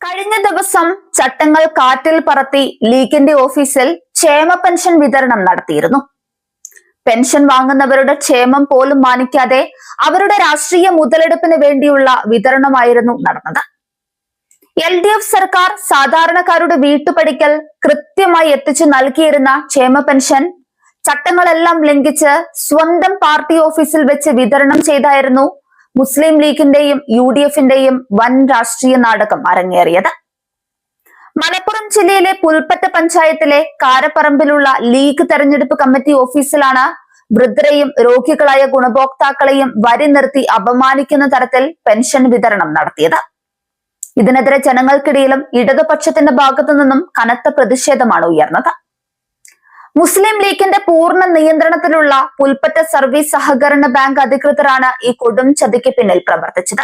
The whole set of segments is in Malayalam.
കഴിഞ്ഞ ദിവസം ചട്ടങ്ങൾ കാറ്റിൽ പറത്തി ലീഗിന്റെ ഓഫീസിൽ ക്ഷേമ പെൻഷൻ വിതരണം നടത്തിയിരുന്നു. പെൻഷൻ വാങ്ങുന്നവരുടെ ക്ഷേമം പോലും മാനിക്കാതെ അവരുടെ രാഷ്ട്രീയ മുതലെടുപ്പിന് വേണ്ടിയുള്ള വിതരണമായിരുന്നു നടന്നത്. LDF സർക്കാർ സാധാരണക്കാരുടെ വീട്ടുപടിക്കൽ കൃത്യമായി എത്തിച്ചു നൽകിയിരുന്ന ക്ഷേമ പെൻഷൻ ചട്ടങ്ങളെല്ലാം ലംഘിച്ച് സ്വന്തം പാർട്ടി ഓഫീസിൽ വെച്ച് വിതരണം ചെയ്തായിരുന്നു മുസ്ലിം ലീഗിന്റെയും UDFന്റെയും വൻ രാഷ്ട്രീയ നാടകം അരങ്ങേറിയത്. മലപ്പുറം ജില്ലയിലെ പുൽപ്പറ്റ പഞ്ചായത്തിലെ കാരപ്പറമ്പിലുള്ള ലീഗ് തെരഞ്ഞെടുപ്പ് കമ്മിറ്റി ഓഫീസിലാണ് വൃദ്ധരെയും രോഗികളായ ഗുണഭോക്താക്കളെയും വരി നിർത്തി അപമാനിക്കുന്ന തരത്തിൽ പെൻഷൻ വിതരണം നടത്തിയത്. ഇതിനെതിരെ ജനങ്ങൾക്കിടയിലും ഇടതുപക്ഷത്തിന്റെ ഭാഗത്തു നിന്നും കനത്ത പ്രതിഷേധമാണ് ഉയർന്നത്. മുസ്ലിം ലീഗിന്റെ പൂർണ്ണ നിയന്ത്രണത്തിലുള്ള പുൽപ്പറ്റ സർവീസ് സഹകരണ ബാങ്ക് അധികൃതരാണ് ഈ കൊടും ചതിക്ക് പിന്നിൽ പ്രവർത്തിച്ചത്.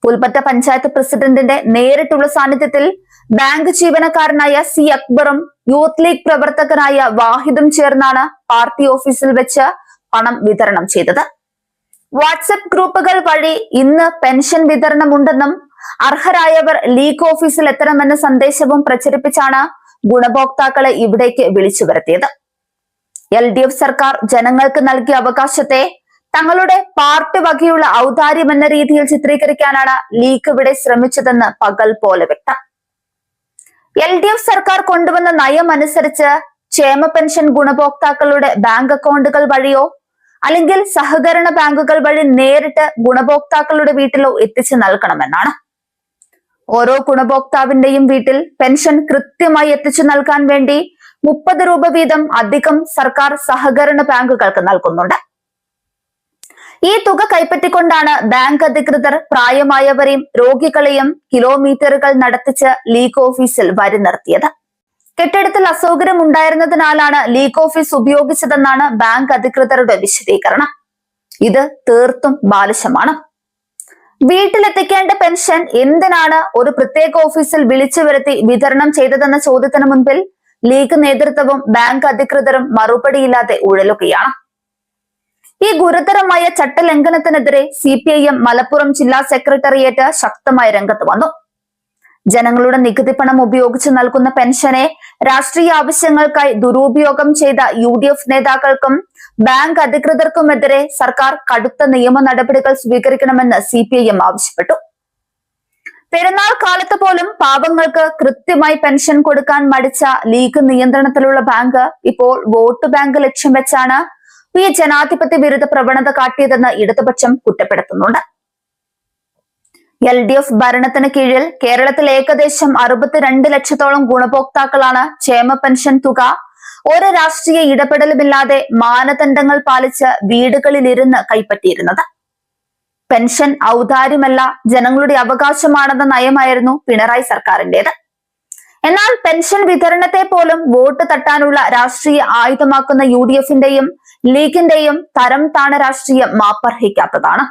പുൽപ്പറ്റ പഞ്ചായത്ത് പ്രസിഡന്റിന്റെ നേരിട്ടുള്ള സാന്നിധ്യത്തിൽ ബാങ്ക് ജീവനക്കാരനായ C അക്ബറും യൂത്ത് ലീഗ് പ്രവർത്തകനായ വാഹിദും ചേർന്നാണ് പാർട്ടി ഓഫീസിൽ വെച്ച് പണം വിതരണം ചെയ്തത്. വാട്സ്ആപ്പ് ഗ്രൂപ്പുകൾ വഴി ഇന്ന് പെൻഷൻ വിതരണമുണ്ടെന്നും അർഹരായവർ ലീഗ് ഓഫീസിൽ എത്തണമെന്ന സന്ദേശവും പ്രചരിപ്പിച്ചാണ് ഗുണഭോക്താക്കളെ ഇവിടേക്ക് വിളിച്ചു വരുത്തിയത്. LDF സർക്കാർ ജനങ്ങൾക്ക് നൽകിയ അവകാശത്തെ തങ്ങളുടെ പാർട്ടി വകയുള്ള ഔദാര്യം എന്ന രീതിയിൽ ചിത്രീകരിക്കാനാണ് ലീഗ് ഇവിടെ ശ്രമിച്ചതെന്ന് പകൽ പോലെ വ്യക്തം. LDF സർക്കാർ കൊണ്ടുവന്ന നയം അനുസരിച്ച് ക്ഷേമ പെൻഷൻ ഗുണഭോക്താക്കളുടെ ബാങ്ക് അക്കൗണ്ടുകൾ വഴിയോ അല്ലെങ്കിൽ സഹകരണ ബാങ്കുകൾ വഴി നേരിട്ട് ഗുണഭോക്താക്കളുടെ വീട്ടിലോ എത്തിച്ചു നൽകണമെന്നാണ്. ഓരോ ഗുണഭോക്താവിന്റെയും വീട്ടിൽ പെൻഷൻ കൃത്യമായി എത്തിച്ചു നൽകാൻ വേണ്ടി 30 രൂപ വീതം അധികം സർക്കാർ സഹകരണ ബാങ്കുകൾക്ക് നൽകുന്നുണ്ട്. ഈ തുക കൈപ്പറ്റിക്കൊണ്ടാണ് ബാങ്ക് അധികൃതർ പ്രായമായവരെയും രോഗികളെയും കിലോമീറ്ററുകൾ നടത്തിച്ച് ലീഗ് ഓഫീസിൽ വരി നിർത്തിയത്. കെട്ടിടത്തിൽ അസൗകര്യം ഉണ്ടായിരുന്നതിനാലാണ് ലീഗ് ഓഫീസ് ഉപയോഗിച്ചതെന്നാണ് ബാങ്ക് അധികൃതരുടെ വിശദീകരണം. ഇത് തീർത്തും ബാലിശമാണ്. വീട്ടിലെത്തിക്കേണ്ട പെൻഷൻ എന്തിനാണ് ഒരു പ്രത്യേക ഓഫീസിൽ വിളിച്ചു വരുത്തി വിതരണം ചെയ്തതെന്ന ചോദ്യത്തിന് മുൻപിൽ ലീഗ് നേതൃത്വവും ബാങ്ക് അധികൃതരും മറുപടിയില്ലാതെ ഉഴലുകയാണ്. ഈ ഗുരുതരമായ ചട്ടലംഘനത്തിനെതിരെ CPIM മലപ്പുറം ജില്ലാ സെക്രട്ടേറിയറ്റ് ശക്തമായി രംഗത്ത് വന്നു. ജനങ്ങളുടെ നികുതി പണം ഉപയോഗിച്ച് നൽകുന്ന പെൻഷനെ രാഷ്ട്രീയ ആവശ്യങ്ങൾക്കായി ദുരുപയോഗം ചെയ്ത UDF നേതാക്കൾക്കും ബാങ്ക് അധികൃതർക്കുമെതിരെ സർക്കാർ കടുത്ത നിയമ നടപടികൾ സ്വീകരിക്കണമെന്ന് CPIM ആവശ്യപ്പെട്ടു. പെരുന്നാൾ കാലത്ത് പോലും പാവങ്ങൾക്ക് കൃത്യമായി പെൻഷൻ കൊടുക്കാൻ മടിച്ച ലീഗ് നിയന്ത്രണത്തിലുള്ള ബാങ്ക് ഇപ്പോൾ വോട്ട് ബാങ്ക് ലക്ഷ്യം വെച്ചാണ് ഈ ജനാധിപത്യ വിരുദ്ധ പ്രവണത കാട്ടിയതെന്ന് ഇടതുപക്ഷം കുറ്റപ്പെടുത്തുന്നുണ്ട്. LDF ഭരണത്തിന് കീഴിൽ കേരളത്തിൽ ഏകദേശം 62 ലക്ഷത്തോളം ഗുണഭോക്താക്കളാണ് ക്ഷേമ പെൻഷൻ തുക ഒരു രാഷ്ട്രീയ ഇടപെടലുമില്ലാതെ മാനദണ്ഡങ്ങൾ പാലിച്ച് വീടുകളിലിരുന്ന് കൈപ്പറ്റിയിരുന്നത്. പെൻഷൻ ഔദാര്യമല്ല, ജനങ്ങളുടെ അവകാശമാണെന്ന നയമായിരുന്നു പിണറായി സർക്കാരിന്റേത്. എന്നാൽ പെൻഷൻ വിതരണത്തെ പോലും വോട്ട് തട്ടാനുള്ള രാഷ്ട്രീയ ആയുധമാക്കുന്ന UDFന്റെയും ലീഗിന്റെയും തരം താണ രാഷ്ട്രീയം മാപ്പർഹിക്കാത്തതാണ്.